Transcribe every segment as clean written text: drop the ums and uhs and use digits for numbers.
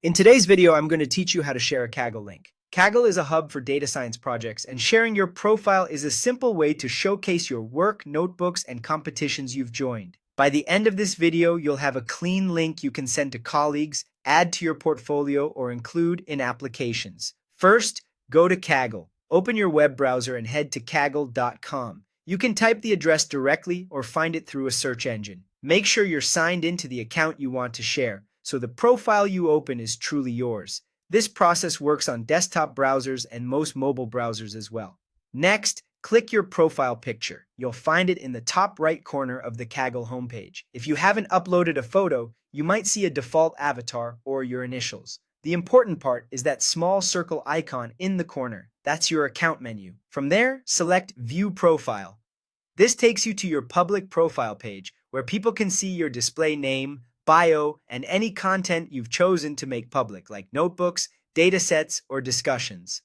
In today's video, I'm going to teach you how to share a Kaggle link. Kaggle is a hub for data science projects, and sharing your profile is a simple way to showcase your work, notebooks, and competitions you've joined. By the end of this video, you'll have a clean link you can send to colleagues, add to your portfolio, or include in applications. First, go to Kaggle. Open your web browser and head to kaggle.com. You can type the address directly or find it through a search engine. Make sure you're signed into the account you want to share, so the profile you open is truly yours. This process works on desktop browsers and most mobile browsers as well. Next, click your profile picture. You'll find it in the top right corner of the Kaggle homepage. If you haven't uploaded a photo, you might see a default avatar or your initials. The important part is that small circle icon in the corner. That's your account menu. From there, select View Profile. This takes you to your public profile page, where people can see your display name, bio, and any content you've chosen to make public, like notebooks, datasets, or discussions.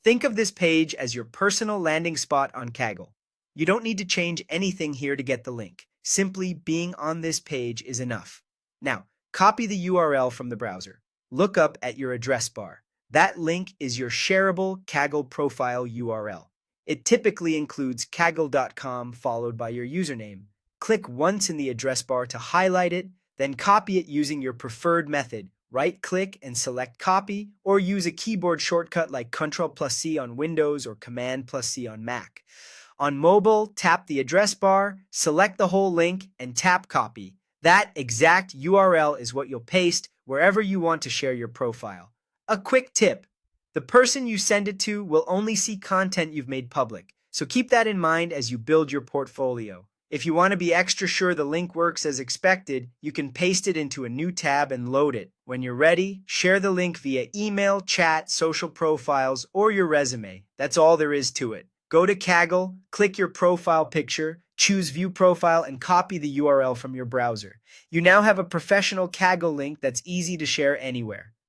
Think of this page as your personal landing spot on Kaggle. You don't need to change anything here to get the link. Simply being on this page is enough. Now, copy the URL from the browser. Look up at your address bar. That link is your shareable Kaggle profile URL. It typically includes kaggle.com followed by your username. Click once in the address bar to highlight it, then copy it using your preferred method. Right-click and select Copy, or use a keyboard shortcut like Ctrl+C on Windows or Command+C on Mac. On mobile, tap the address bar, select the whole link, and tap Copy. That exact URL is what you'll paste wherever you want to share your profile. A quick tip: the person you send it to will only see content you've made public, so keep that in mind as you build your portfolio. If you want to be extra sure the link works as expected, you can paste it into a new tab and load it. When you're ready, share the link via email, chat, social profiles, or your resume. That's all there is to it. Go to Kaggle, click your profile picture, choose View Profile, and copy the URL from your browser. You now have a professional Kaggle link that's easy to share anywhere.